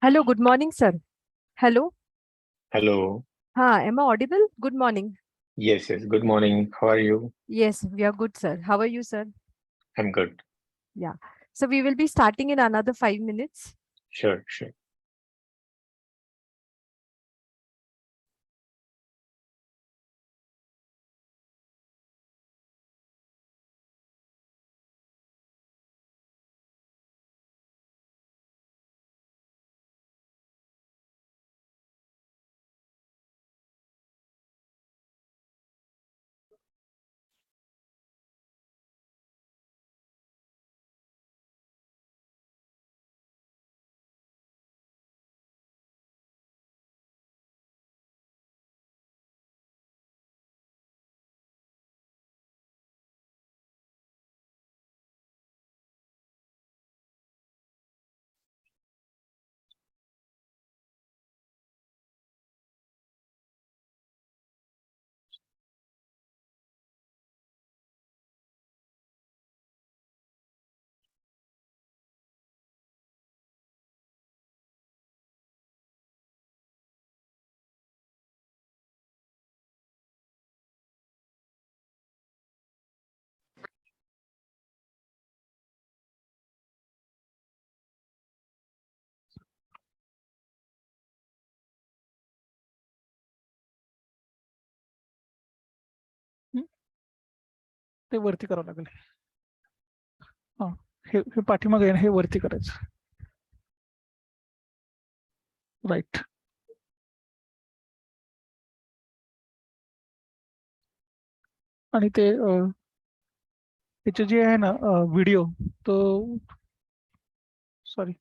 Hello, good morning, sir. Hello. Hello. Am I audible? Good morning. Yes, yes. Good morning. How are you? Yes, we are good, sir. How are you, sir? I'm good. Yeah. So we will be starting in another 5 minutes. Sure, sure. ते वरती करावं लागेल. हा हे पाठीमागे आहे ना, हे वरती करायचं. राईट. आणि ते त्याचे जे आहे ना व्हिडिओ तो sorry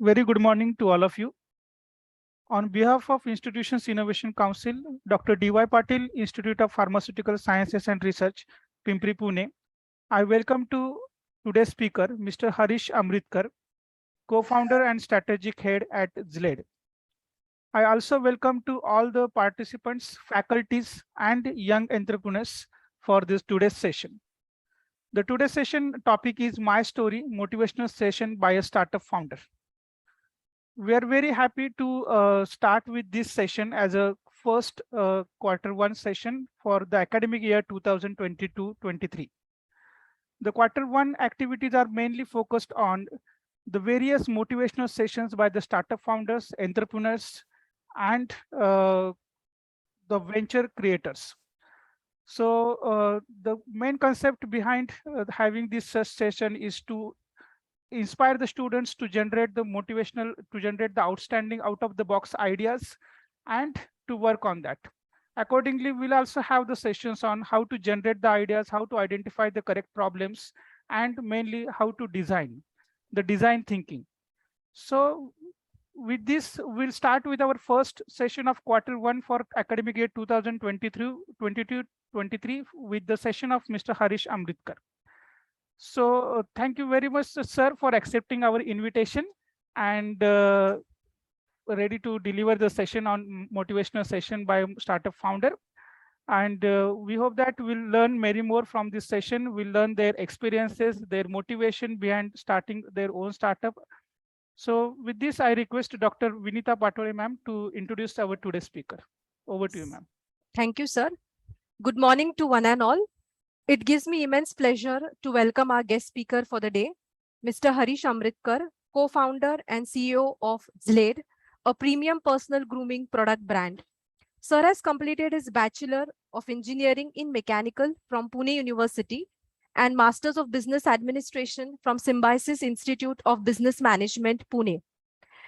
very good morning to all of you. On behalf of Institutions Innovation Council, Dr. D.Y. Patil, Institute of Pharmaceutical Sciences and Research, Pimpri, Pune, I welcome to today's speaker, Mr. Harish Amritkar, Co-Founder and Strategic Head at Zlade. I also welcome to all the participants, faculties, and young entrepreneurs for this today's session. The today's session topic is My Story, Motivational Session by a Startup Founder. We are very happy to start with this session as a first Q1 session for the academic year 2022-23. The Q1 activities are mainly focused on the various motivational sessions by the startup founders, entrepreneurs, and the venture creators. So the main concept behind having this session is to inspire the students to generate the outstanding out of the box ideas and to work on that. Accordingly, we'll also have the sessions on how to generate the ideas, how to identify the correct problems, and mainly how to design, the design thinking. So with this, we'll start with our first session of Q1 for academic year 2022-23 with the session of Mr. Harish Amritkar. So thank you very much, sir, for accepting our invitation and ready to deliver the session on motivational session by startup founder. And we hope that we'll learn many more from this session. We'll learn their experiences, their motivation behind starting their own startup. So with this, I request Dr. Vinita Patole, ma'am, to introduce our today's speaker. Over to you, ma'am. Thank you, sir. Good morning to one and all. It gives me immense pleasure to welcome our guest speaker for the day, Mr. Harish Amritkar, co-founder and CEO of Zlade, a premium personal grooming product brand. Sir has completed his Bachelor of Engineering in Mechanical from Pune University and Masters of Business Administration from Symbiosis Institute of Business Management, Pune.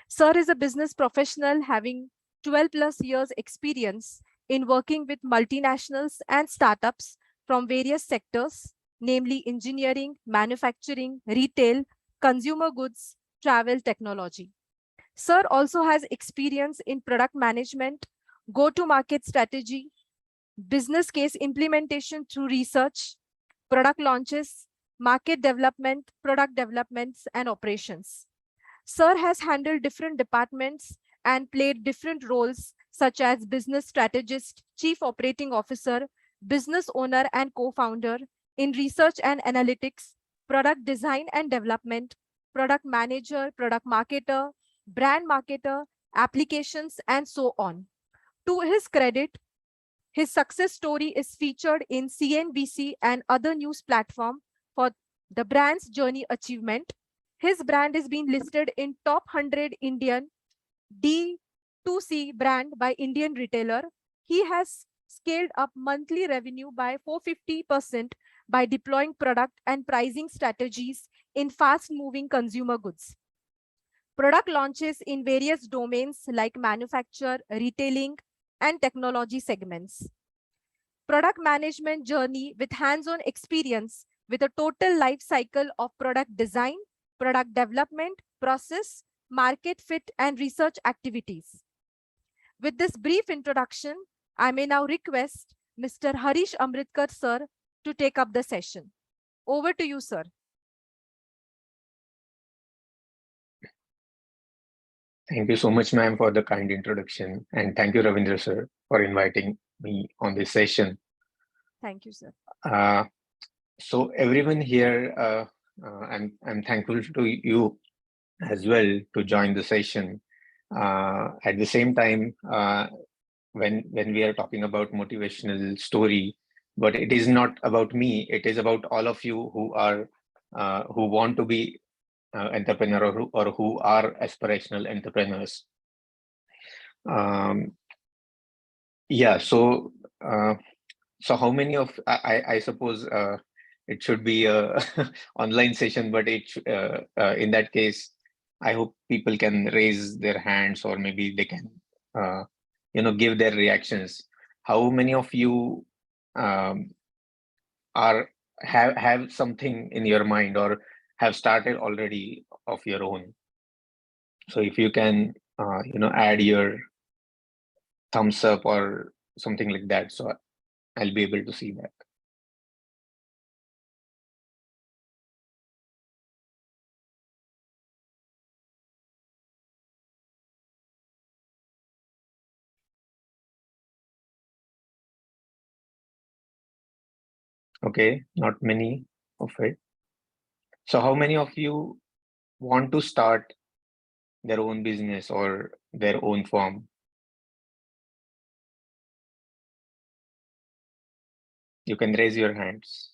Sir is a business professional having 12 plus years experience in working with multinationals and startups from various sectors, namely engineering, manufacturing, retail, consumer goods, travel, technology. Sir also has experience in product management, go-to-market strategy, business case implementation through research, product launches, market development, product developments, and operations. Sir has handled different departments and played different roles such as business strategist, chief operating officer, business owner and co-founder in research and analytics, product design and development, product manager, product marketer, brand marketer, applications, and so on. To his credit, his success story is featured in CNBC and other news platforms for the brand's journey achievement. His brand is being listed in top 100 Indian D2C brand by Indian retailer. He has scaled up monthly revenue by 450% by deploying product and pricing strategies in fast-moving consumer goods. Product launches in various domains like manufacture, retailing, and technology segments. Product management journey with hands-on experience with a total life cycle of product design, product development, process, market fit, and research activities. With this brief introduction, I may now request Mr. Harish Amritkar, sir, to take up the session. Over to you, sir. Thank you so much, ma'am, for the kind introduction. And thank you, Ravindra, sir, for inviting me on this session. Thank you, sir. So everyone here, I'm thankful to you as well to join the session. At the same time, when we are talking about motivational story, but it is not about me, it is about all of you who are who want to be entrepreneur or who are aspirational entrepreneurs. Yeah, so so how many of I suppose it should be a online session, but it in that case, I hope people can raise their hands or maybe they can give their reactions. How many of you have something in your mind or have started already of your own? So if you can add your thumbs up or something like that, so I'll be able to see that. Okay, not many of it. So how many of you want to start their own business or their own firm? You can raise your hands.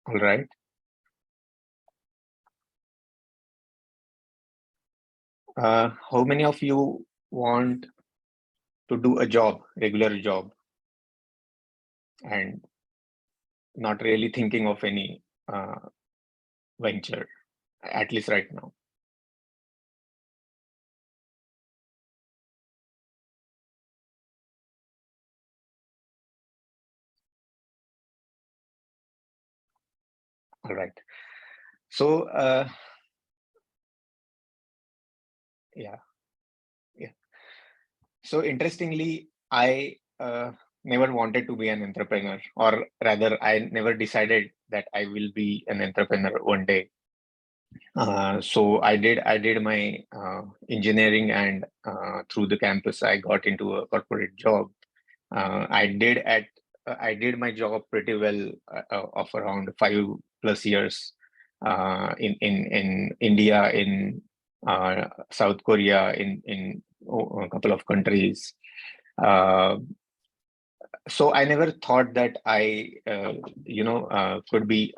All right. How many of you want to do a job, regular job, and not really thinking of any venture, at least right now? All right. So, yeah. So interestingly, I never wanted to be an entrepreneur, or rather, I never decided that I will be an entrepreneur one day. So I did my engineering, and through the campus, I got into a corporate job. I did my job pretty well of around 5+ years in India, in South Korea, in a couple of countries. Uh, so I never thought that I could be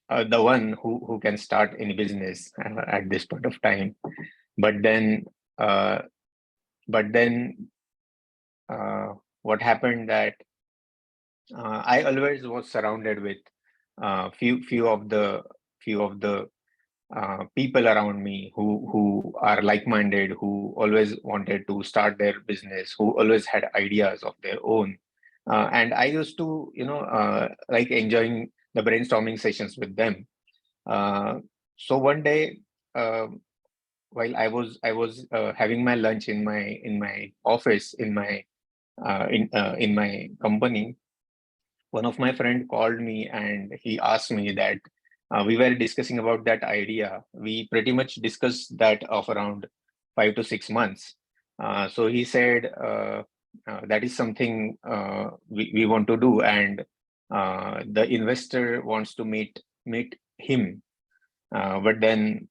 the one who can start any business at this point of time. But then uh, but then what happened that I always was surrounded with few of the people around me who are like-minded, who always wanted to start their business, who always had ideas of their own. And I used to, like enjoying the brainstorming sessions with them. So one day, while I was having my lunch in my office, in my company, one of my friend called me and he asked me that we were discussing about that idea. We pretty much discussed that of around 5 to 6 months. So he said that is something we want to do, and the investor wants to meet him. But then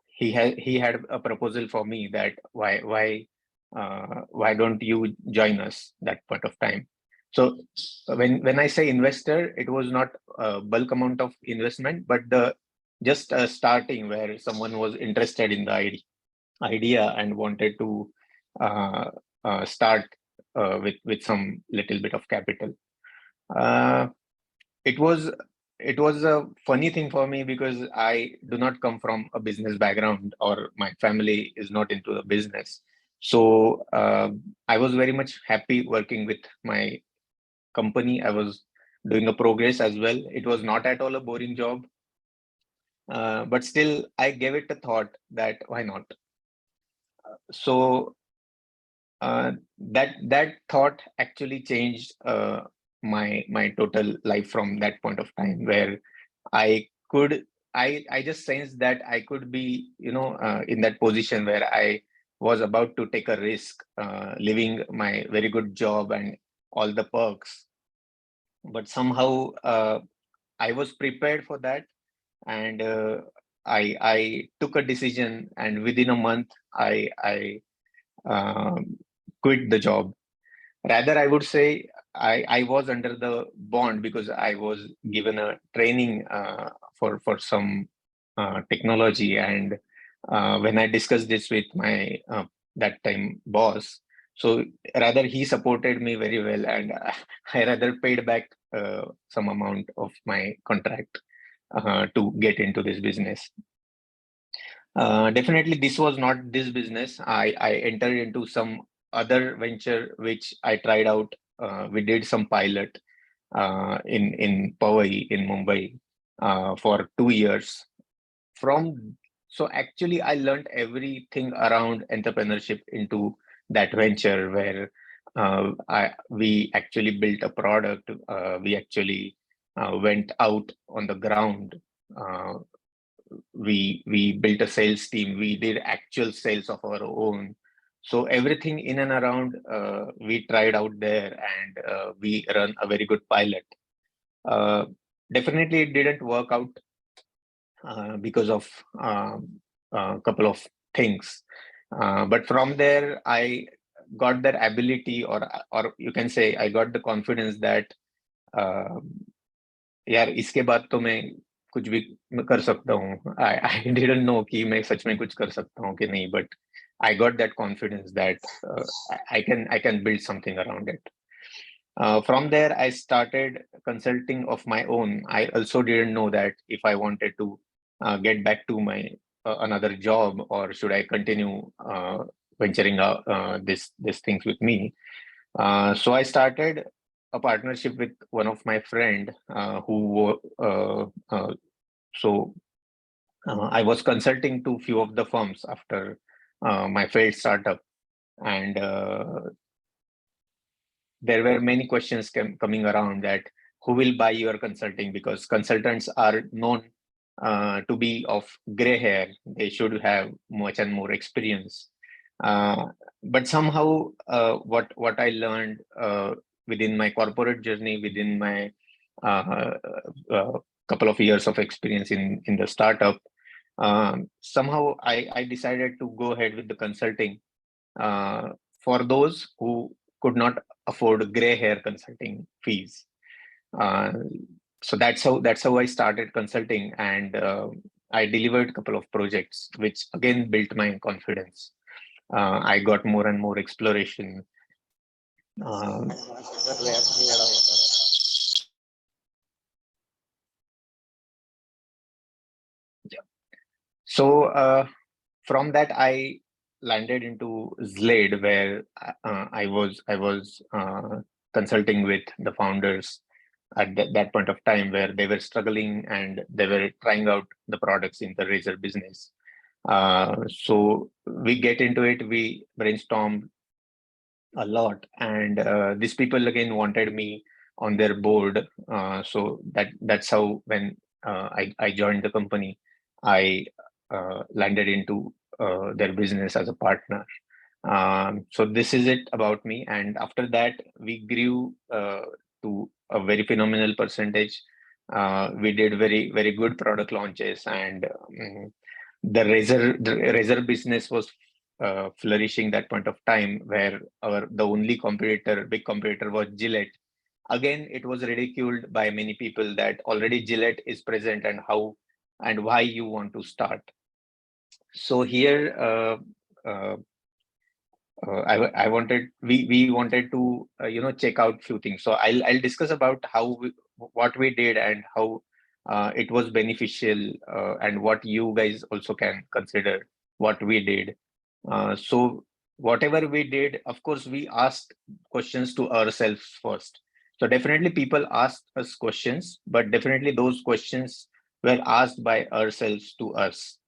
he had a proposal for me that why don't you join us that point of time. So when I say investor, it was not a bulk amount of investment, but the just a starting where someone was interested in the idea and wanted to uh, start with some little bit of capital. Uh, it was it was a funny thing for me because I do not come from a business background, or my family is not into the business. So I was very much happy working with my company. I was doing a progress as well. It was not at all a boring job, but still I gave it a thought that why not. So that thought actually changed my total life from that point of time, where I could I just sensed that I could be, in that position where I was about to take a risk, leaving my very good job and all the perks. But somehow I was prepared for that, and I took a decision, and within a month I quit the job. Rather, I would say I was under the bond because I was given a training for some technology. And when I discussed this with my that time boss, so rather he supported me very well, and I rather paid back some amount of my contract to get into this business. Definitely, this was not this business. I entered into some other venture which I tried out. We did some pilot in Powai in Mumbai for 2 years. From so actually, I learned everything around entrepreneurship into that venture, where we actually built a product. We actually went out on the ground. Uh, we built a sales team. We did actual sales of our own. So everything in and around we tried out there, and we run a very good pilot. uh, Definitely it didn't work out because of a couple of things. But from there, I got that ability, or you can say I got the confidence that यार इसके बाद तो मैं कुछ भी कर सकता हूँ. I didn't know कि मैं सच में कुछ कर सकता हूँ कि नहीं, but I got that confidence that I can build something around it. From there, I started consulting of my own. I also didn't know that if I wanted to get back to my another job, or should I continue venturing out these things with me. So I started a partnership with one of my friend I was consulting to few of the firms after my failed startup, and there were many questions coming around that who will buy your consulting, because consultants are known to be of gray hair. They should have much and more experience. But somehow what I learned within my corporate journey, within my couple of years of experience in the startup, somehow I decided to go ahead with the consulting for those who could not afford gray hair consulting fees. So that's how I started consulting, and I delivered a couple of projects, which again built my confidence. I got more and more exploration. So from that, I landed into Zlade, where I was consulting with the founders at that point of time, where they were struggling and they were trying out the products in the razor business. So we get into it, we brainstormed a lot, and these people again wanted me on their board. So that's how when I joined the company, I landed into their business as a partner. So this is it about me. And after that, we grew to a very phenomenal percentage. We did very good product launches, and the razor business was flourishing that point of time, where the only big competitor was Gillette. Again, it was ridiculed by many people that already Gillette is present, and how and why you want to start. So here, I wanted we wanted to check out few things. So I'll discuss about what we did and how it was beneficial, and what you guys also can consider what we did. So whatever we did, of course, we asked questions to ourselves first. So definitely people asked us questions, but definitely those questions were asked by ourselves to us.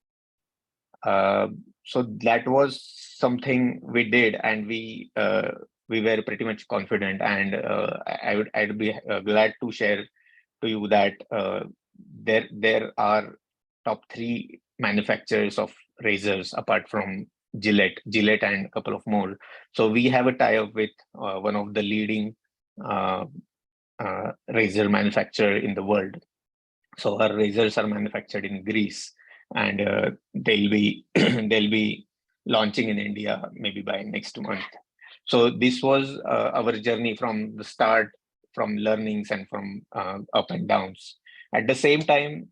So that was something we did, and we were pretty much confident. And I'd be glad to share to you that there are top 3 manufacturers of razors apart from Gillette and a couple of more. So we have a tie-up with one of the leading razor manufacturer in the world. So our razors are manufactured in Greece, and they'll be they'll be launching in India maybe by next month. So this was our journey from the start, from learnings and from up and downs. At the same time,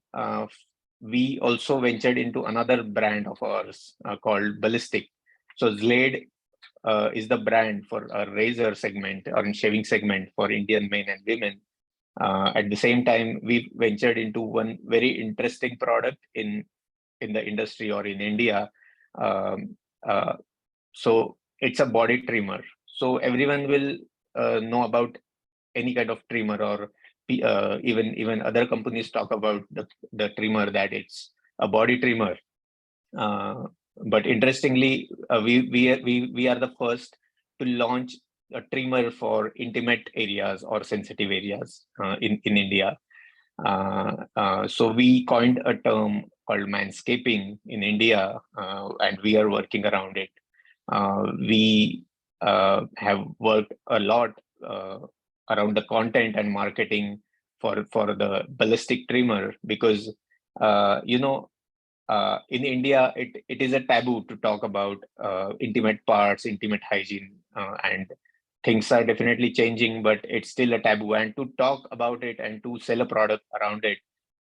we also ventured into another brand of ours called Ballistic. So Zlade is the brand for a razor segment or in shaving segment for Indian men and women. At the same time, we ventured into one very interesting product in the industry or in India. So it's a body trimmer. So everyone will know about any kind of trimmer, or even other companies talk about the trimmer, that it's a body trimmer. But interestingly, we are the first to launch a trimmer for intimate areas or sensitive areas in India. So we coined a term called manscaping in India, and we are working around it. We have worked a lot around the content and marketing for the ballistic trimmer, because In India, it is a taboo to talk about intimate parts, intimate hygiene, and things are definitely changing, but it's still a taboo. And to talk about it and to sell a product around it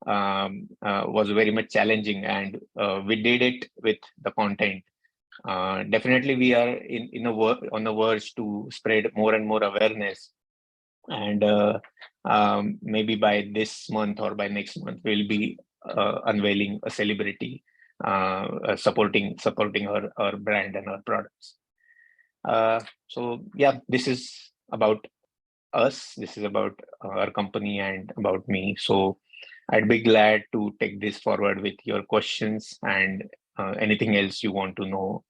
was very much challenging. And we did it with the content. Definitely, we are on the verge to spread more and more awareness. And maybe by this month or by next month, we'll be unveiling a celebrity supporting our brand and our products. So yeah, this is about us. This is about our company and about me. So I'd be glad to take this forward with your questions and anything else you want to know.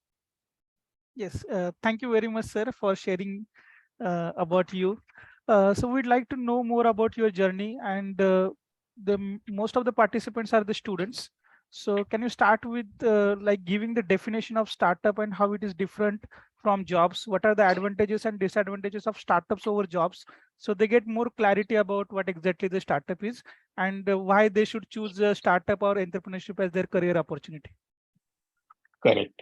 Yes, thank you very much, sir, for sharing about you. So we'd like to know more about your journey, and most of the participants are the students. So can you start with like giving the definition of startup and how it is different from jobs? What are the advantages and disadvantages of startups over jobs? So they get more clarity about what exactly the startup is and why they should choose a startup or entrepreneurship as their career opportunity. Correct.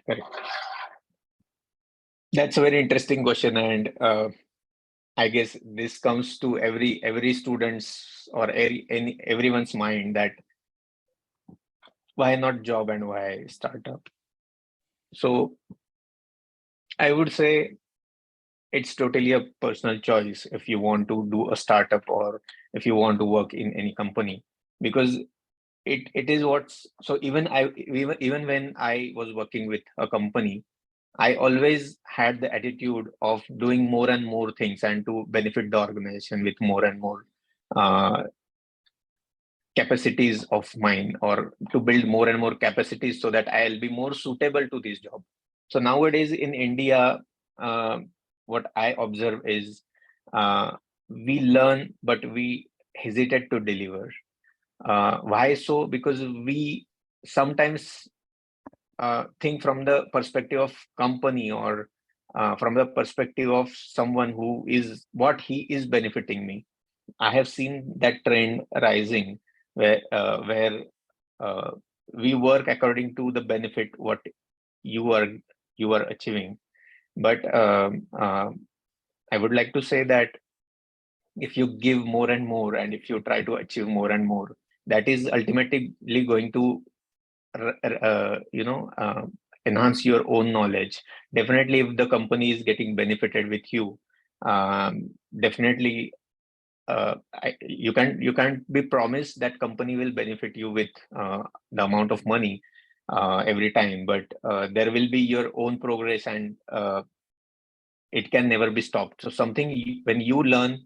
That's a very interesting question, and I guess this comes to every student's or everyone's mind, that why not job and why startup? So I would say it's totally a personal choice if you want to do a startup or if you want to work in any company, because it is what's so even when I was working with a company, I always had the attitude of doing more and more things and to benefit the organization with more and more uh, capacities of mine, or to build more and more capacities so that I'll be more suitable to this job. So nowadays in India, what I observe is we learn, but we hesitate to deliver. Why so? Because we sometimes think from the perspective of company, or from the perspective of someone who is what he is benefiting me. I have seen that trend rising, where uh, we work according to the benefit what you are achieving. But I would like to say that if you give more and more, and if you try to achieve more and more, that is ultimately going to you know enhance your own knowledge. Definitely, if the company is getting benefited with you, definitely you can't be promised that company will benefit you with the amount of money every time, but there will be your own progress, and it can never be stopped. So something when you learn,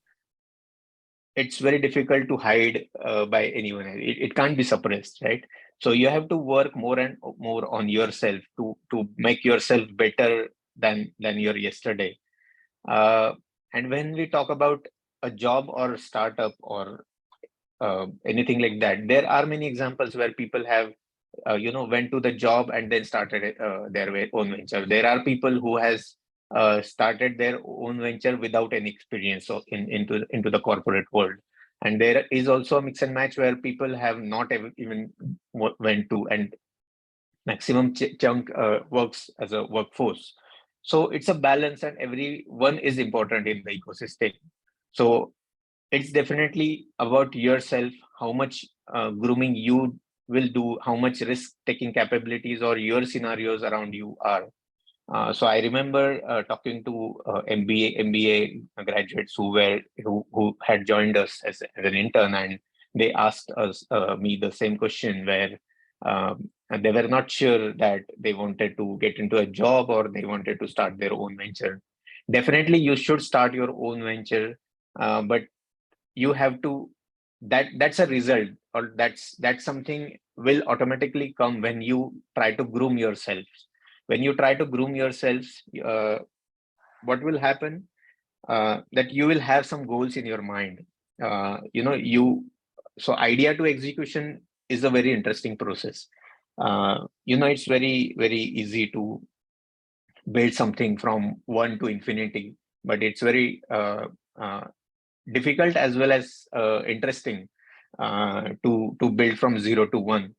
it's very difficult to hide by anyone. It can't be suppressed, right? So you have to work more and more on yourself to make yourself better than your yesterday. And when we talk about a job or startup or anything like that, there are many examples where people have went to the job and then started their own venture. There are people who has started their own venture without any experience into the corporate world, and there is also a mix and match where people have not even went to, and maximum chunk works as a workforce. So it's a balance, and everyone is important in the ecosystem. So it's definitely about yourself, how much grooming you will do, how much risk taking capabilities or your scenarios around you are. So I remember talking to MBA graduates who had joined us as an intern, and they asked us me the same question, where and they were not sure that they wanted to get into a job or they wanted to start their own venture. Definitely, you should start your own venture, but you have to that's a result, or that's something will automatically come when you try to groom yourself. When you try to groom yourselves, what will happen, that you will have some goals in your mind. You so idea to execution is a very interesting process. It's very easy to build something from one to infinity, but it's very uh, difficult as well as interesting to build from 0 to 1.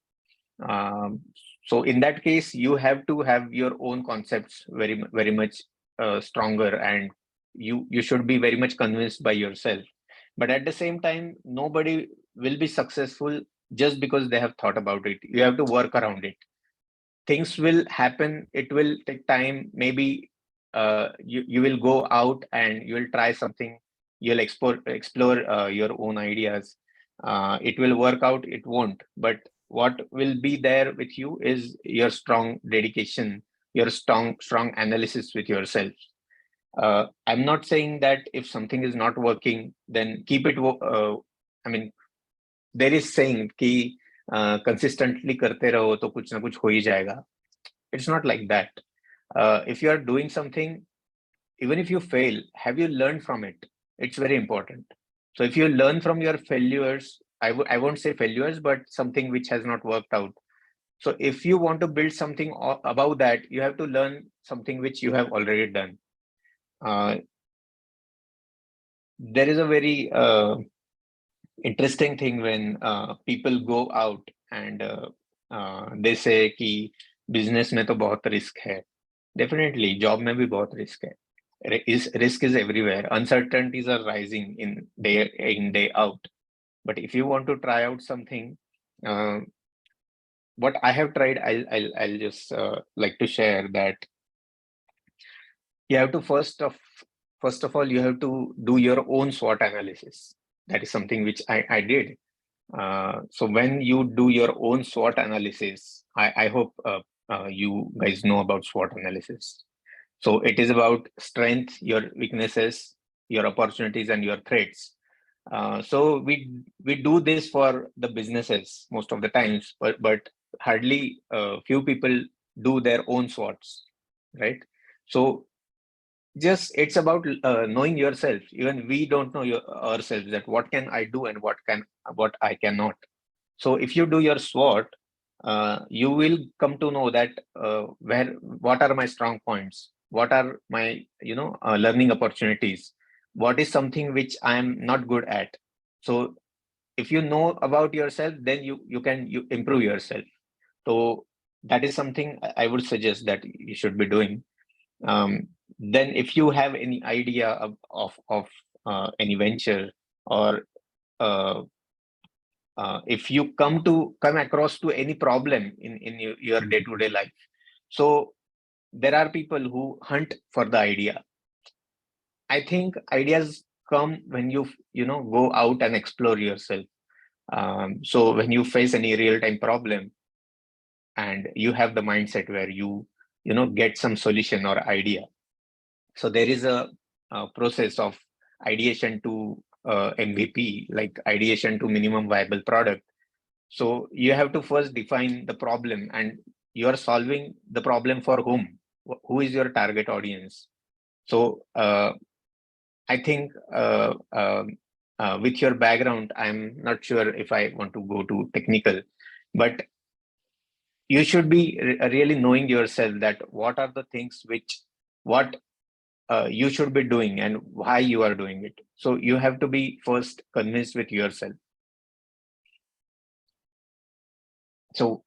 So in that case, you have to have your own concepts very much stronger, and you should be very much convinced by yourself. But at the same time, nobody will be successful just because they have thought about it. You have to work around it. Things will happen. It will take time. Maybe you will go out and you will try something. You'll explore your own ideas. It will work out. It won't. But what will be there with you is your strong dedication, your strong analysis with yourself. I'm not saying that if something is not working, then keep it. I mean, there is saying कि consistently करते रहो तो कुछ ना कुछ हो ही जाएगा. It's not like that. If you are doing something, even if you fail, have you learned from it? It's very important. So if you learn from your failures, I won't say failures, but something which has not worked out. So if you want to build something about that, you have to learn something which you have already done. There is a very interesting thing when people go out and they say कि business में तो बहुत risk है. Definitely, job में भी बहुत risk है. Risk is everywhere. Uncertainties are rising in day out. But if you want to try out something, what I have tried, I'll just like to share that you have to first of all you have to do your own SWOT analysis. That is something which I did. So when you do your own SWOT analysis, I hope you guys know about SWOT analysis. So it is about strength, your weaknesses, your opportunities, and your threats. So we do this for the businesses most of the times, but hardly few people do their own SWOTs, right? So just it's about knowing yourself. Even we don't know ourselves, that what can I do and what I cannot. So if you do your SWOT, you will come to know that what are my strong points, what are my learning opportunities, what is something which I am not good at. So if you know about yourself, then you can improve yourself. So that is something I would suggest that you should be doing. Then if you have any idea of any venture, or if you come across to any problem in your day-to-day life, so there are people who hunt for the idea. I think ideas come when you go out and explore yourself. So when you face any real-time problem and you have the mindset where you get some solution or idea. So there is a process of ideation to MVP, like ideation to minimum viable product. So you have to first define the problem, and you are solving the problem for whom? Who is your target audience? So I think with your background, I'm not sure if I want to go to technical, but you should be really knowing yourself that what are the things what you should be doing and why you are doing it. So you have to be first convinced with yourself. So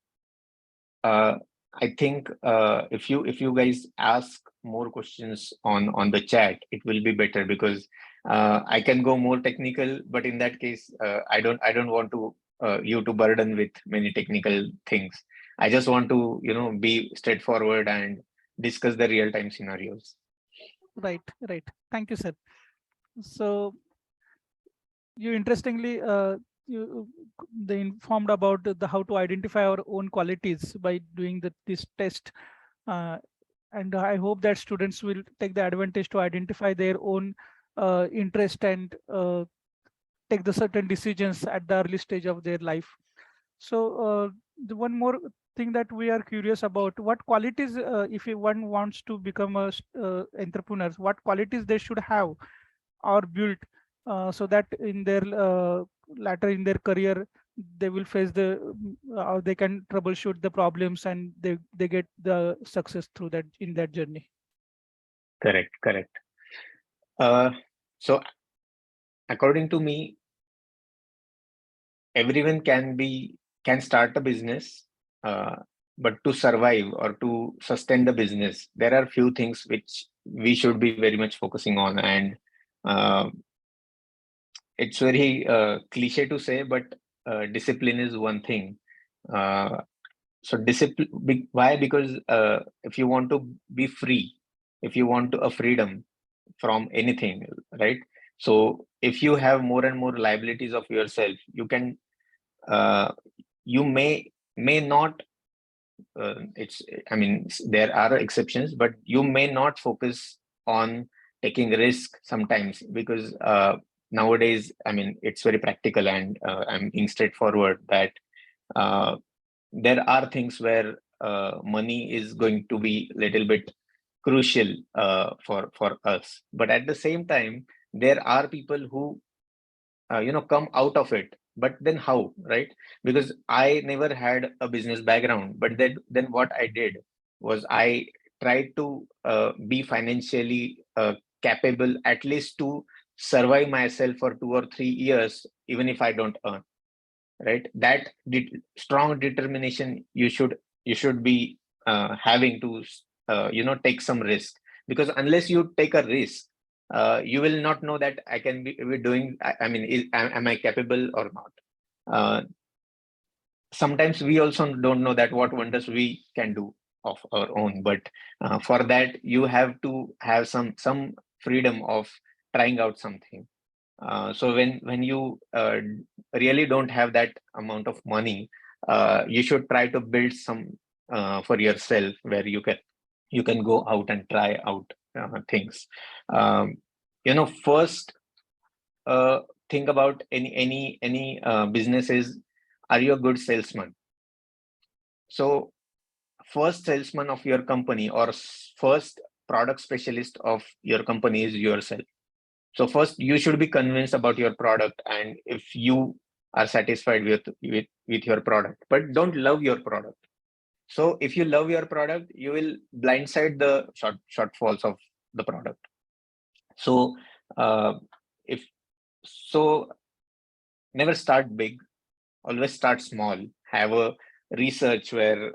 I think if you guys ask more questions on the chat, it will be better, because I can go more technical, but in that case, I don't want to you to burden with many technical things. I just want to be straightforward and discuss the real-time scenarios. Right. Thank you, sir. So you interestingly they informed about how to identify our own qualities by doing this test, and I hope that students will take the advantage to identify their own interest and take the certain decisions at the early stage of their life. So the one more thing that we are curious about, what qualities, if one wants to become a entrepreneur, what qualities they should have or build so that in their later in their career they will face or they can troubleshoot the problems and they get the success through that in that journey. Correct. So according to me, everyone can start a business, but to survive or to sustain the business, there are few things which we should be very much focusing on. And it's very cliche to say, but discipline is one thing. So discipline, why? Because if you want to be free, if you want to a freedom from anything, right? So if you have more and more liabilities of yourself, you can, you may not, I mean, there are exceptions, but you may not focus on taking risk sometimes, because nowadays, I mean, it's very practical, and I'm being straightforward that there are things where money is going to be a little bit crucial for us. But at the same time, there are people who come out of it. But then how, right? Because I never had a business background, but then what I did was I tried to be financially capable, at least to survive myself for 2 or 3 years, even if I don't earn, right? That strong determination you should be having to take some risk, because unless you take a risk, you will not know that I can be doing, I mean, am I capable or not. Sometimes we also don't know that what wonders we can do of our own, but for that you have to have some freedom of trying out something. So when you really don't have that amount of money, you should try to build some for yourself, where you can go out and try out things. First, think about any businesses. Are you a good salesman? So first salesman of your company, or first product specialist of your company, is yourself. So first, you should be convinced about your product, and if you are satisfied with your product, but don't love your product. So if you love your product, you will blindside the shortfalls of the product. So if so, never start big. Always start small. Have a research where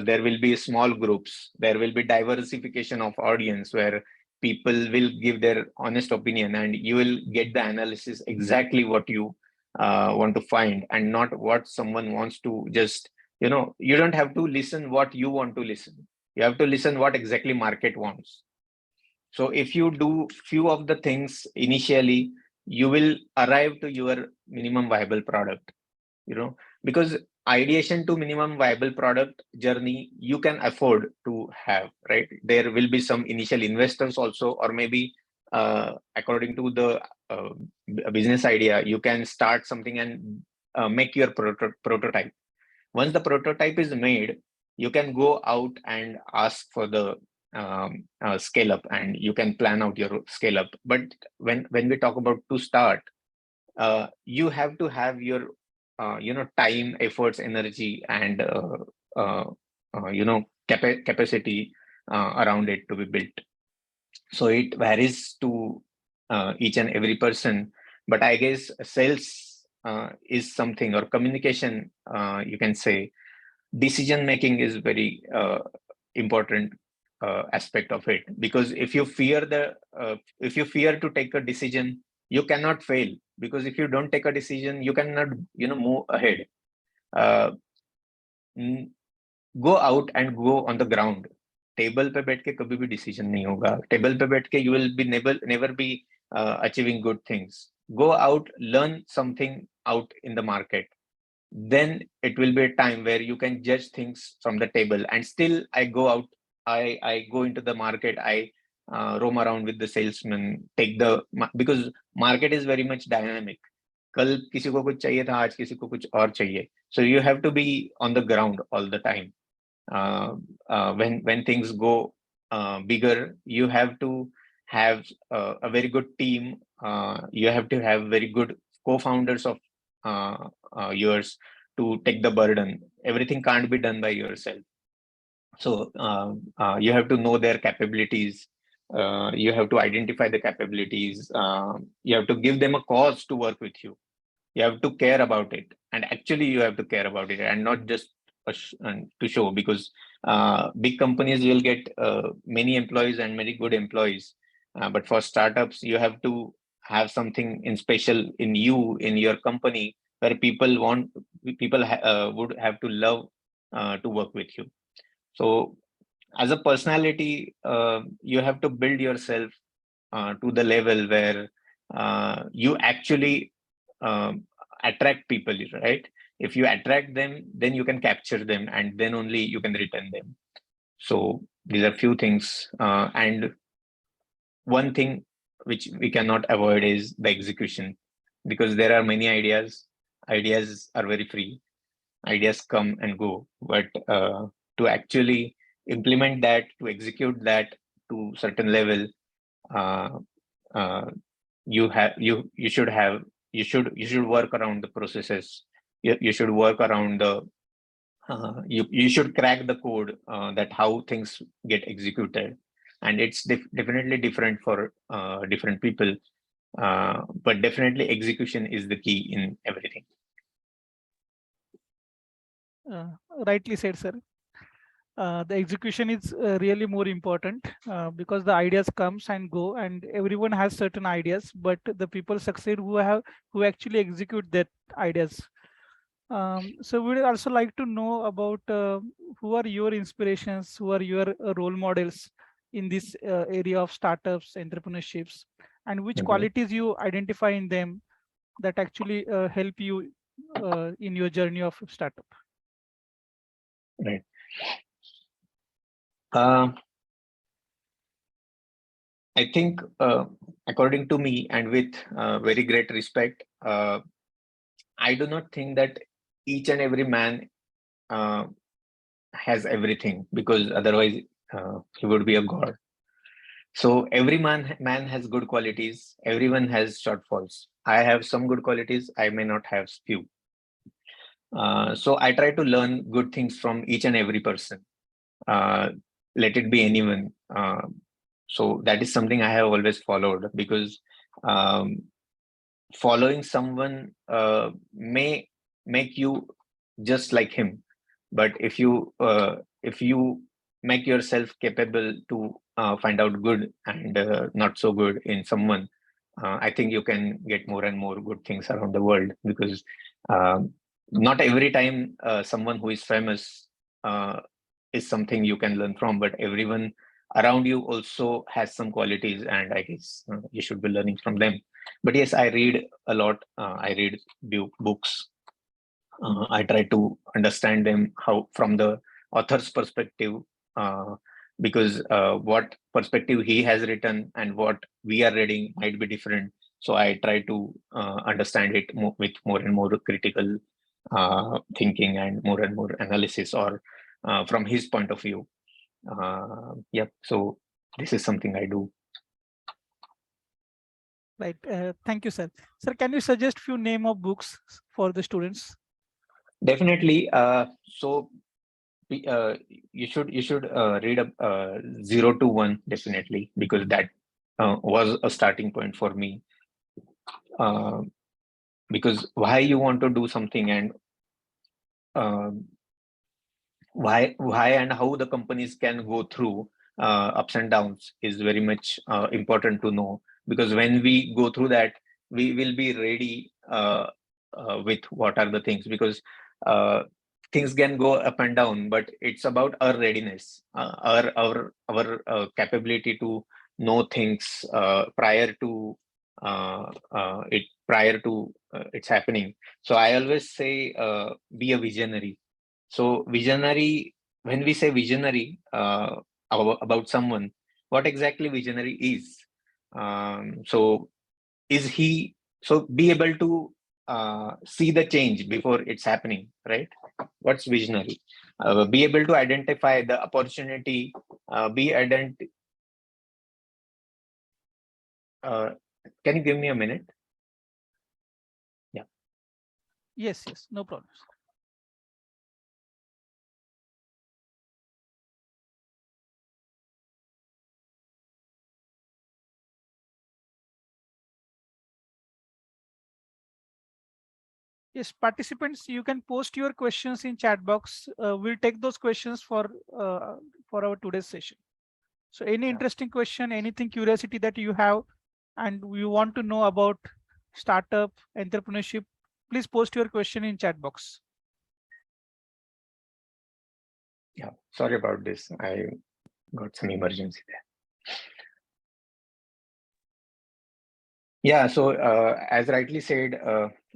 there will be small groups. There will be diversification of audience, where people will give their honest opinion, and you will get the analysis exactly what you want to find, and not what someone wants to just, you don't have to listen what you want to listen. You have to listen what exactly market wants. So if you do few of the things initially, you will arrive to your minimum viable product, because ideation to minimum viable product journey you can afford to have, right? There will be some initial investors also, or maybe according to the business idea, you can start something and make your prototype. Once the prototype is made, you can go out and ask for the scale up, and you can plan out your scale up. But when we talk about to start, you have to have your time, efforts, energy, and capacity around it to be built. So it varies to each and every person, but I guess sales is something, or communication, you can say, decision making is very important aspect of it. Because if you fear to take a decision, you cannot fail, because if you don't take a decision, you cannot move ahead. Go out and go on the ground. Table पे बैठ के कभी भी decision नहीं होगा. Table पे बैठ के you will be never be achieving good things. Go out, learn something out in the market. Then it will be a time where you can judge things from the table. And still I go out, I go into the market, I roam around with the salesman, because market is very much dynamic. कल किसी को कुछ चाहिए था, आज किसी को कुछ और चाहिए. So you have to be on the ground all the time. When things go bigger, you have to have a very good team. You have to have very good co-founders of yours to take the burden. Everything can't be done by yourself. So you have to know their capabilities. You have to identify the capabilities. You have to give them a cause to work with you. You have to care about it, and actually you have to care about it, and not just to show, because big companies will get many employees and many good employees, but for startups you have to have something in special in you, in your company, where people would have to love to work with you. So as a personality, you have to build yourself to the level where you actually attract people, right? If you attract them, then you can capture them, and then only you can retain them. So these are few things, and one thing which we cannot avoid is the execution, because there are many ideas. Ideas are very free. Ideas come and go, but to actually implement that, to execute that to certain level, uh, uh, you should work around the processes. You should work around the you should crack the code, that how things get executed, and it's definitely different for different people, but definitely execution is the key in everything. Rightly said, sir. The execution is really more important, because the ideas comes and go, and everyone has certain ideas, but the people succeed who actually execute that ideas. So we'd also like to know about who are your inspirations, who are your role models in this area of startups, entrepreneurships, and which qualities you identify in them that actually help you in your journey of startup. Right. I think, according to me, and with very great respect, I do not think that each and every man has everything, because otherwise he would be a god. So every man has good qualities. Everyone has shortfalls. I have some good qualities. I may not have few. So I try to learn good things from each and every person. Let it be anyone. So that is something I have always followed, because um, following someone may make you just like him, but if you make yourself capable to find out good and not so good in someone, I think you can get more and more good things around the world, because not every time someone who is famous is something you can learn from, but everyone around you also has some qualities, and I guess you should be learning from them. But yes, I read a lot. I read books. I try to understand them how from the author's perspective, uh, because what perspective he has written and what we are reading might be different. So I try to understand it with more and more critical thinking and more analysis, or from his point of view. Yep. So this is something I do. Right. Thank you, sir. Sir, can you suggest few name of books for the students? Definitely. So you should read 0 to 1, definitely, because that was a starting point for me. Because why you want to do something, and uh, why and how the companies can go through ups and downs is very much important to know, because when we go through that, we will be ready with what are the things, because uh, things can go up and down, but it's about our readiness, our capability to know things prior to it's happening. So I always say, be a visionary. So visionary, when we say visionary about someone, what exactly visionary is? So is he, so be able to see the change before it's happening, right? What's visionary? Be able to identify the opportunity, can you give me a minute? Yeah. Yes, yes, no problems. Yes, participants, you can post your questions in chat box. We'll take those questions for our today's session. So any interesting question, anything curiosity that you have, and you want to know about startup, entrepreneurship, please post your question in chat box. Yeah, sorry about this. I got some emergency there. Yeah, so as rightly said,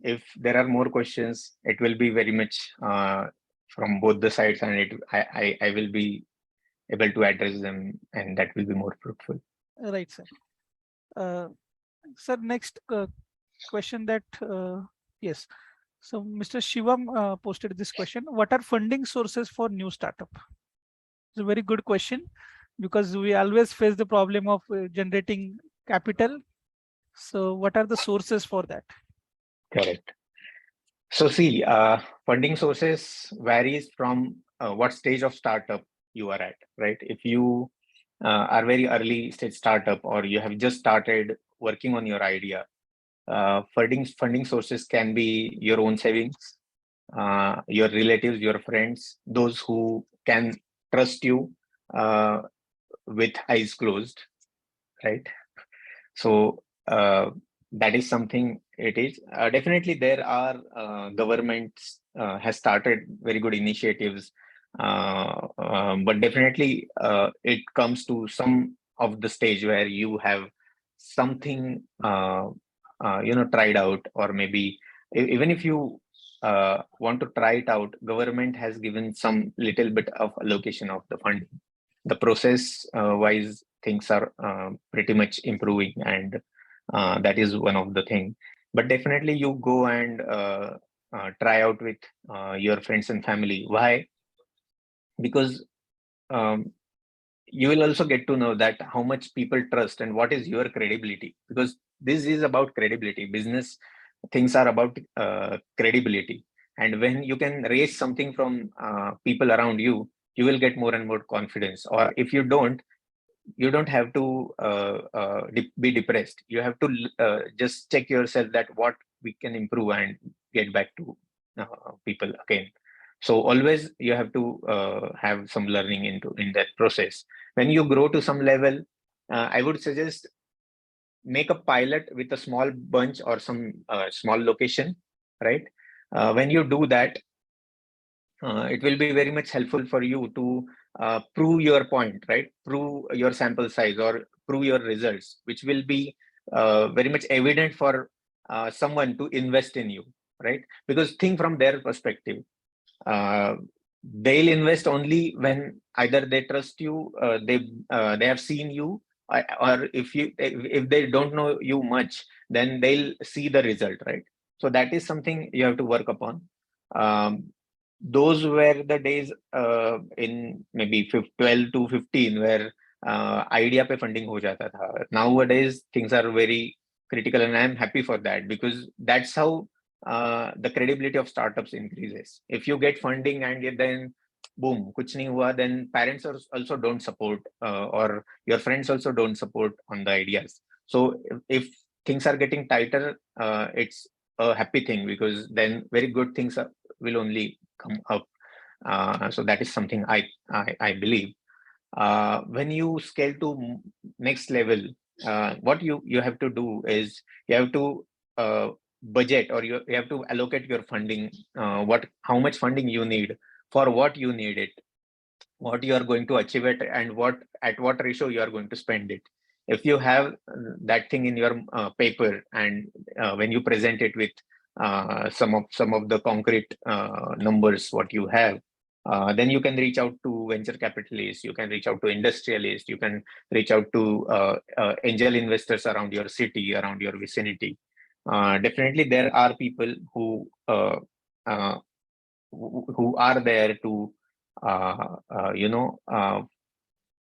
if there are more questions, it will be very much from both the sides, and I will be able to address them, and that will be more fruitful. Right, sir. Sir, next question that, yes. So Mr. Shivam posted this question. What are funding sources for new startup? It's a very good question, because we always face the problem of generating capital. So what are the sources for that? Correct. So see, funding sources varies from what stage of startup you are at, right? If you are very early stage startup, or you have just started working on your idea, funding sources can be your own savings, your relatives, your friends, those who can trust you with eyes closed, right? So that is something it is. Definitely there are governments has started very good initiatives, but definitely it comes to some of the stage where you have something tried out, or maybe even if you want to try it out, government has given some little bit of allocation of the funding. The process wise things are pretty much improving, and that is one of the thing. But definitely you go and try out with your friends and family. Why? Because you will also get to know that how much people trust and what is your credibility, because this is about credibility. Business things are about credibility, and when you can raise something from people around you, you will get more and more confidence. Or if you don't, you don't have to be depressed. You have to just check yourself that what we can improve and get back to people again. So always you have to have some learning in that process. When you grow to some level, I would suggest make a pilot with a small bunch or some small location, right? When you do that, it will be very much helpful for you to prove your point, right? Prove your sample size or prove your results, which will be very much evident for someone to invest in you, right? Because think from their perspective. Uh, they'll invest only when either they trust you, they have seen you, or if they don't know you much, then they'll see the result, right? So that is something you have to work upon. Um, those were the days in maybe 12 to 15 where idea pe funding ho jata tha. Nowadays things are very critical, and I'm happy for that, because that's how the credibility of startups increases. If you get funding and then boom, kuch nahi hua, then parents also don't support, or your friends also don't support on the ideas. So if things are getting tighter, it's a happy thing, because then very good things will only come up. So that is something I believe. When you scale to next level, what you have to do is you have to budget, or you have to allocate your funding, how much funding you need, for what you need it, what you are going to achieve it, and at what ratio you are going to spend it. If you have that thing in your paper, and when you present it with some of the concrete numbers what you have, then you can reach out to venture capitalists, you can reach out to industrialists, you can reach out to angel investors around your city, around your vicinity. Definitely there are people uh, who are there to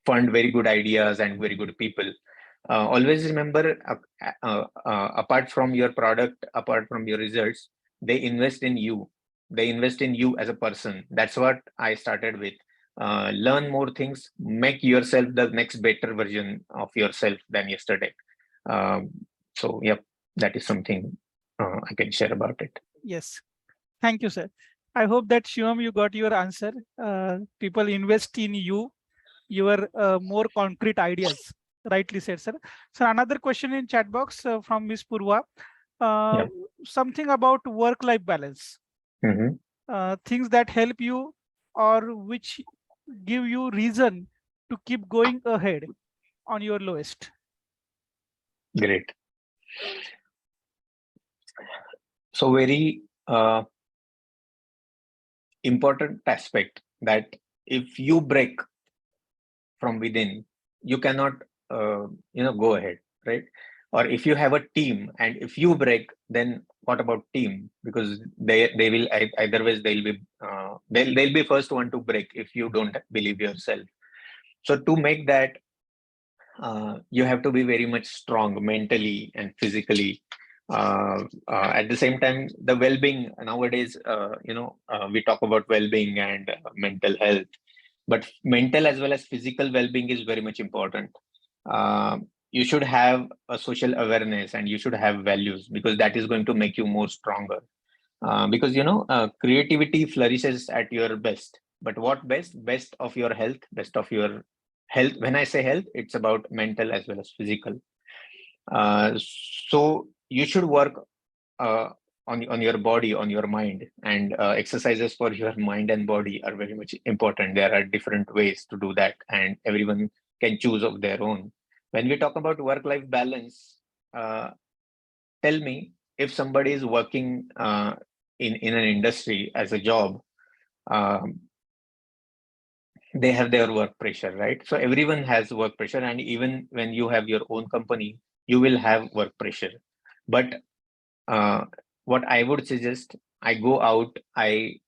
fund very good ideas and very good people. Always remember, apart from your product, apart from your results, they invest in you. They invest in you as a person. That's what I started with. Learn more things, make yourself the next better version of yourself than yesterday. So, yep, that is something I can share about it. Yes. Thank you, sir. I hope that Shivam, you got your answer. People invest in you, your more concrete ideas. Rightly said, sir. So another question in chat box from Miss Purva. Uh, Yeah. Something about work-life balance. Mhm. Things that help you or which give you reason to keep going ahead on your lowest. Great. So very important aspect that if you break from within, you cannot go ahead, right? Or if you have a team and if you break, then what about team? Because they will either ways they'll be first one to break if you don't believe yourself. So to make that, you have to be very much strong mentally and physically. At the same time, the well-being nowadays, we talk about well-being and mental health, but mental as well as physical well-being is very much important. You should have a social awareness and you should have values, because that is going to make you more stronger. Because creativity flourishes at your best. But what best of your health, best of your health. When I say health, it's about mental as well as physical. So you should work uh, on your body, on your mind, and exercises for your mind and body are very much important. There are different ways to do that, and everyone can choose of their own. When we talk about work-life balance, uh, tell me, if somebody is working in an industry as a job, um, they have their work pressure, right? So everyone has work pressure, and even when you have your own company, you will have work pressure. But uh, what I would suggest, I go out, I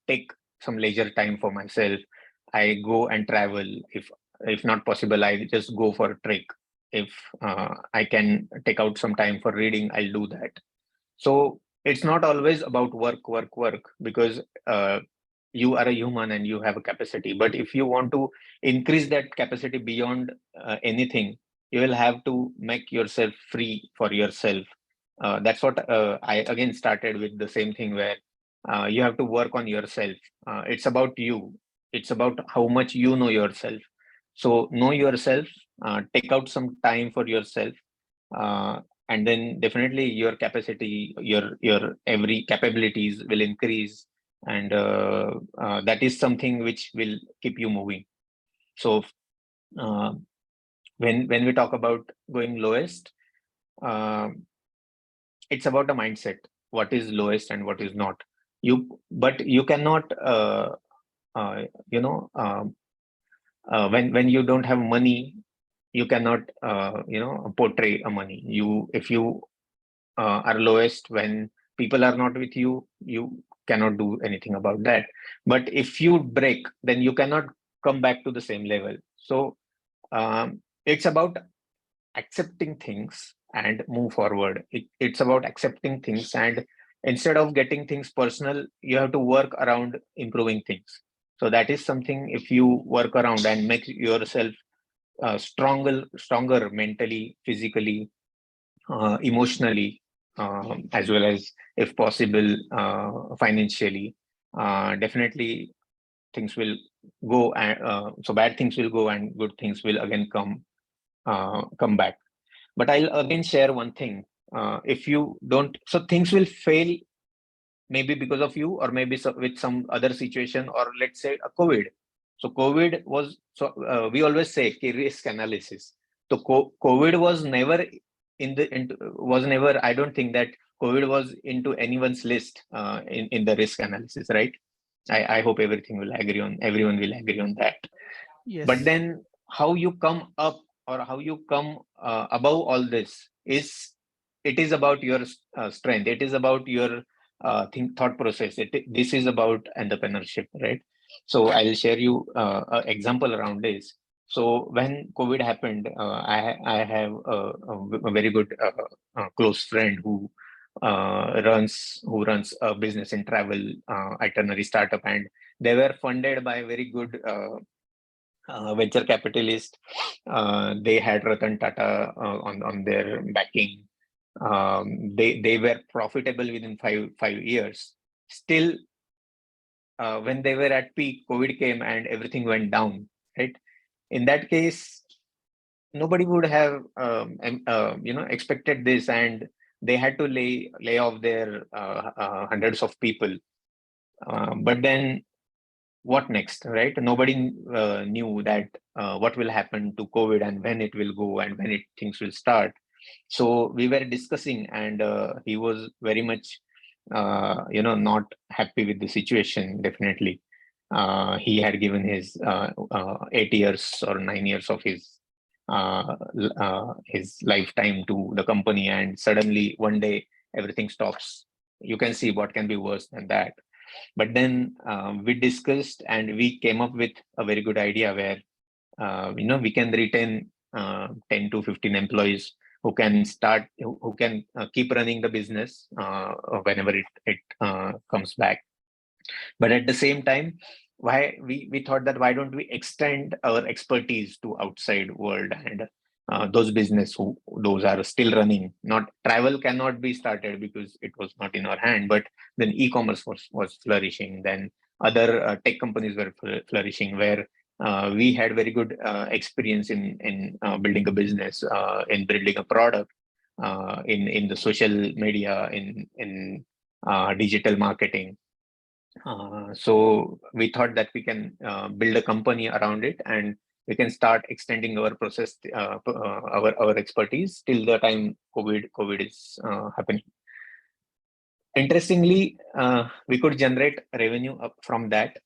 take some leisure time for myself. I go and travel. If not possible, I just go for a trek. If I can take out some time for reading, I'll do that. So it's not always about work, because you are a human and you have a capacity. But if you want to increase that capacity beyond anything, you will have to make yourself free for yourself. That's what I again started with the same thing, where you have to work on yourself. It's about you. It's about how much you know yourself. So know yourself, take out some time for yourself, uh, and then definitely your capacity, your every capabilities will increase, and that is something which will keep you moving. So uh, when we talk about going lowest, uh, it's about a mindset. What is lowest and what is not. But you cannot uh, you know when you don't have money, you cannot portray a money. You If you are lowest when people are not with you, you cannot do anything about that. But if you break, then you cannot come back to the same level. So it's about accepting things and move forward. It's about accepting things, and instead of getting things personal, you have to work around improving things. So that is something, if you work around and make yourself stronger mentally, physically, emotionally, as well as, if possible, financially, definitely things will go. So bad things will go and good things will again come back. But I'll again share one thing. If you don't, so things will fail, maybe because of you, or maybe with some other situation, or let's say a COVID. So COVID was, so we always say risk analysis. So COVID was never was never, I don't think that COVID was into anyone's list in the risk analysis, right? I hope everyone will agree on that. But Yes. then how you come up, or how you come above all this, is it is about your strength. It is about your thought process. This is about entrepreneurship, right? So I'll share you an example around this. So when COVID happened, I have a very good close friend who runs a business in travel itinerary startup, and they were funded by very good venture capitalist. They had Ratan Tata on their backing. They were profitable within five years. Still, when they were at peak, COVID came and everything went down, right? In that case, nobody would have expected this, and they had to lay off their hundreds of people. But then what next, right? Nobody knew that what will happen to COVID and when it will go and when things will start. So we were discussing, and he was very much not happy with the situation. Definitely, he had given his 8 years or 9 years of his lifetime to the company, and suddenly one day everything stops. You can see what can be worse than that. But then we discussed and we came up with a very good idea where we can retain 10 to 15 employees who can keep running the business whenever it comes back. But at the same time, why we thought that why don't we extend our expertise to outside world, and those business those are still running. Not travel cannot be started because it was not in our hand, but then e-commerce was flourishing. Then other tech companies were flourishing, where we had very good experience in building a business, in building a product, in the social media, in digital marketing. So we thought that we can build a company around it, and we can start extending our process, our expertise till the time COVID is happening. Interestingly, we could generate revenue up from that.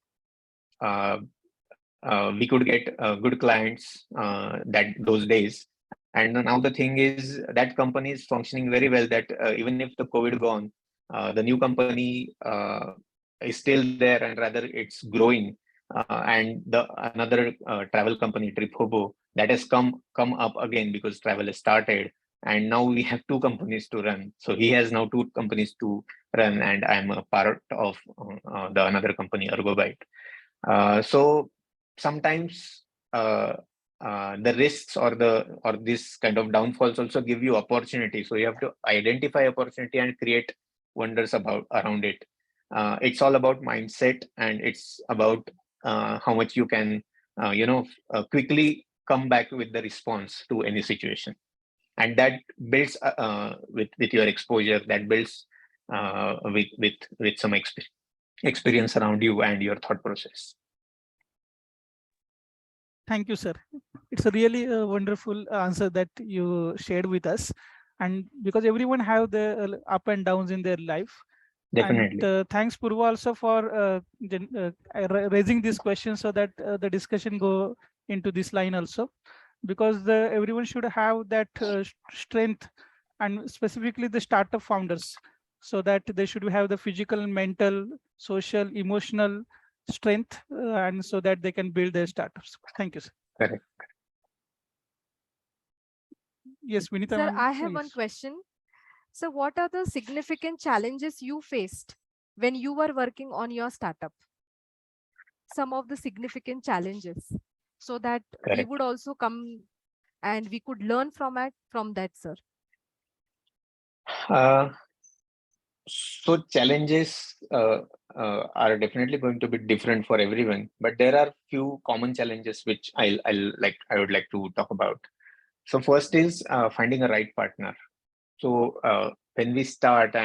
We could get good clients those days. And now the thing is that company is functioning very well, that even if the COVID gone, the new company is still there, and rather it's growing. And the another travel company, Trip Hobo, that has come up again because travel has started. And now we have two companies to run. So he has now two companies to run, and I'm a part of the another company, Ergobyte. So sometimes the risks or this kind of downfalls also give you opportunity. So you have to identify opportunity and create wonders around it. It's all about mindset, and it's about how much you can quickly come back with the response to any situation, and that builds with your exposure, that builds with some experience around you and your thought process. Thank you, sir. It's a really wonderful answer that you shared with us. And because everyone have the up and downs in their life. Definitely. And thanks, Purva, also for raising this question so that the discussion go into this line also, because everyone should have that strength, and specifically the startup founders, so that they should have the physical, mental, social, emotional strength, and so that they can build their startups. Thank you, sir. Correct. Yes, Vinita. Sir, I have one question. So what are the significant challenges you faced when you were working on your startup? Some of the significant challenges, so that we would also come and we could learn from that, sir. So challenges are definitely going to be different for everyone, but there are few common challenges which I would like to talk about. So first is finding a right partner. So when we start,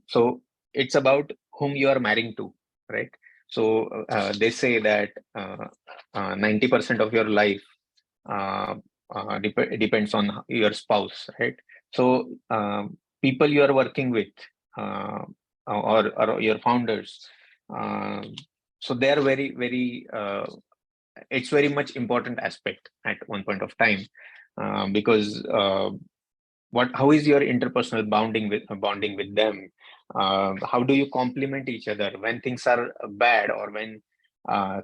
so it's about whom you are marrying to, right? So they say that 90% of your life depends on your spouse, right? So people you are working with, or your founders, so they are very it's very much important aspect at one point of time, because how is your interpersonal bonding with them? How do you complement each other when things are bad, or when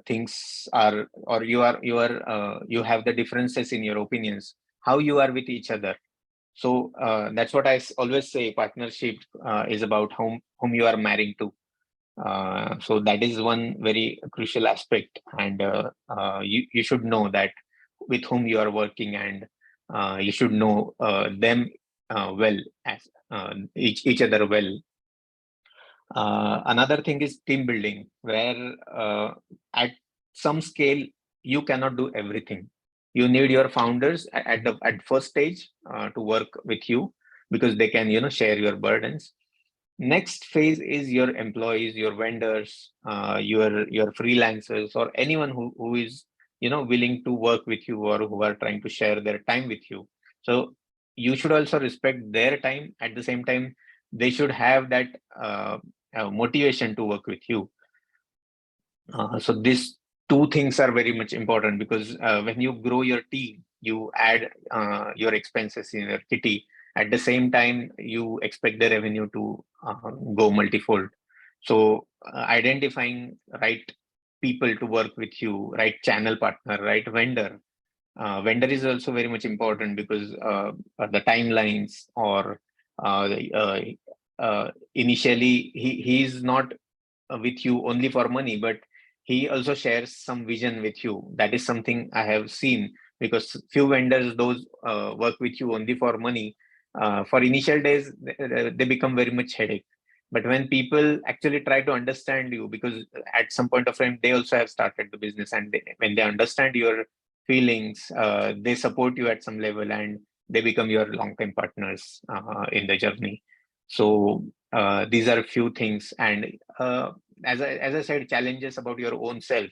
things are, or you have the differences in your opinions, how you are with each other? So that's what I always say, partnership is about whom you are marrying to. So that is one very crucial aspect, and you should know that with whom you are working, and you should know them well as each other well. Another thing is team building, where at some scale you cannot do everything. You need your founders at first stage to work with you, because they can share your burdens. Next phase is your employees, your vendors, your freelancers, or anyone who is willing to work with you, or who are trying to share their time with you. So you should also respect their time. At the same time, they should have that motivation to work with you. So these two things are very much important, because when you grow your team, you add your expenses in your kitty. At the same time, you expect the revenue to go multifold. So identifying right people to work with you, right channel partner, right vendor. Vendor is also very much important, because the timelines, or initially he is not with you only for money, but he also shares some vision with you. That is something I have seen, because few vendors, those work with you only for money. For initial days, they become very much headache. But when people actually try to understand you, because at some point of time they also have started the business, and when they understand your feelings, they support you at some level, and they become your long-term partners in the journey. So these are a few things. And as I said, challenges about your own self.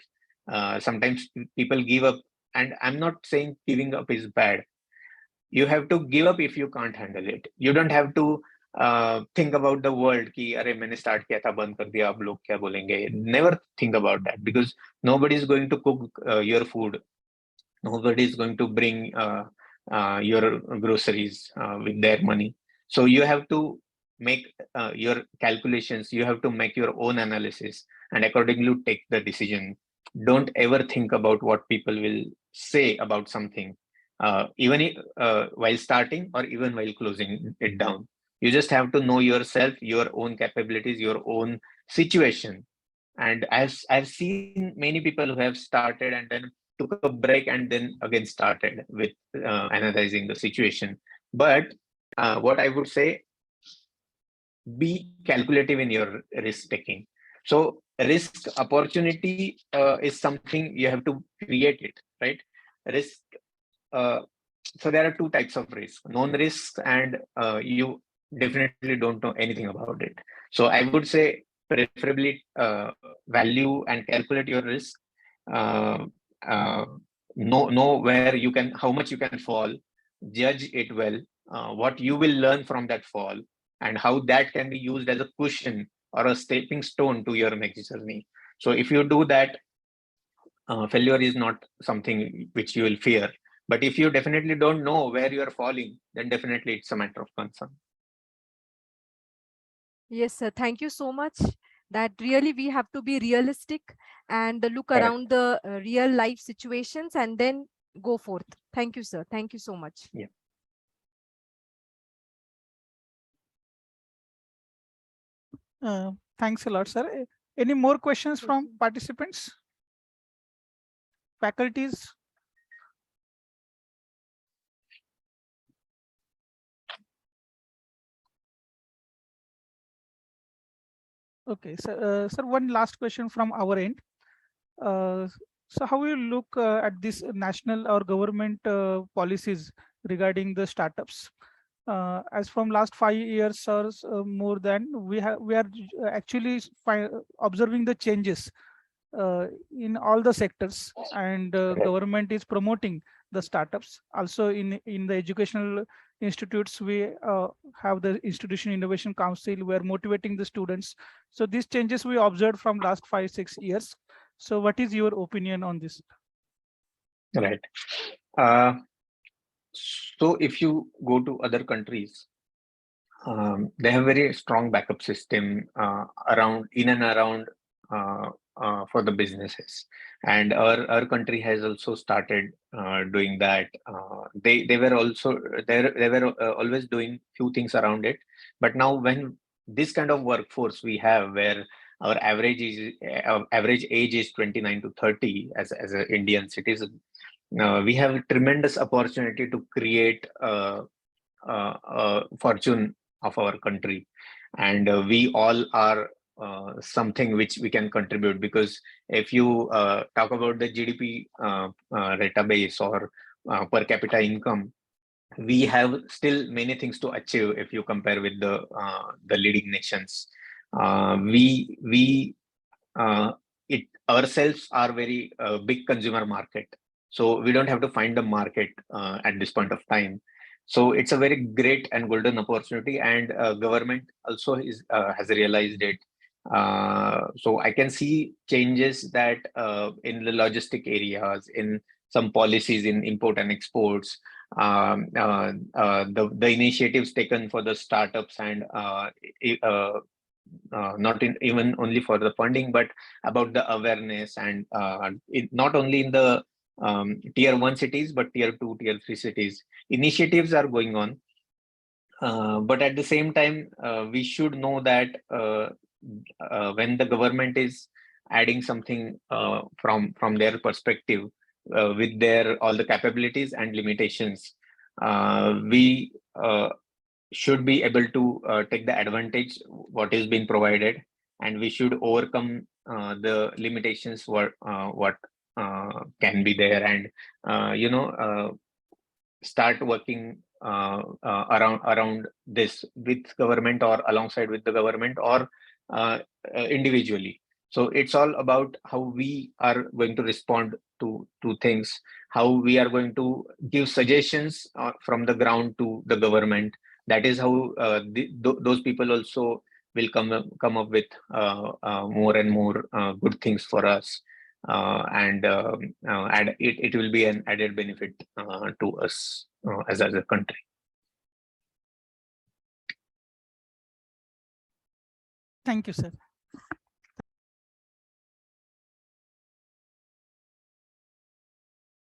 Sometimes people give up, and I'm not saying giving up is bad. You have to give up if you can't handle it. You don't have to think about the world कि अरे मैंने start किया था बंद कर दिया अब लोग क्या बोलेंगे. Never think about that, because nobody is going to cook your food. Nobody is going to bring your groceries with their money. So you have to make your calculations. You have to make your own analysis, and accordingly take the decision. Don't ever think about what people will say about something, even while starting, or even while closing it down. You just have to know yourself, your own capabilities, your own situation. And I've seen many people who have started and then took a break, and then again started with analyzing the situation. But what I would say, be calculative in your risk taking. So risk opportunity is something you have to create it, right? Risk. Uh, so there are two types of risk: known risks, and you definitely don't know anything about it. So I would say preferably value and calculate your risk. Uh, uh, know where you can, how much you can fall, judge it well, what you will learn from that fall, and how that can be used as a cushion or a stepping stone to your next journey. So if you do that, failure is not something which you will fear. But if you definitely don't know where you are falling, then definitely it's a matter of concern. Yes, sir. Thank you so much. That really we have to be realistic and look Correct. around the real life situations and then go forth. Thank you, sir. Thank you so much. Yeah. Thanks a lot, sir. Any more questions from participants, faculties? Okay, so sir, one last question from our end. So how you look at this national or government policies regarding the startups? As from last 5 years or more than, we are actually observing the changes in all the sectors, and Correct. government is promoting the startups. Also in the educational institutes, we have the Institution Innovation Council. We are motivating the students. So these changes we observed from last 5-6 years. So what is your opinion on this? Right. Uh, so if you go to other countries, they have very strong backup system around, in and around, for the businesses. And our country has also started doing that. They were also, they were always doing few things around it. But now when this kind of workforce we have, where our average age is 29 to 30 as an Indian citizen, we have tremendous opportunity to create fortune of our country, and we all are something which we can contribute, because if you talk about the GDP database or per capita income, we have still many things to achieve if you compare with the leading nations. We it ourselves are very big consumer market, so we don't have to find the market at this point of time. So it's a very great and golden opportunity, and government also has realized it. So I can see changes that in the logistic areas, in some policies in import and exports, the initiatives taken for the startups, and not even only for the funding, but about the awareness, and not only in the tier 1 cities, but tier 2, tier 3 cities. Initiatives are going on, but at the same time, we should know that when the government is adding something from their perspective, with their all the capabilities and limitations, we should be able to take the advantage what is being provided, and we should overcome the limitations what can be there, and start working around this with government, or alongside with the government, or individually. So it's all about how we are going to respond to things, how we are going to give suggestions from the ground to the government. That is how those people also will come up with more and more good things for us, and it will be an added benefit to us as a country. Thank you, sir.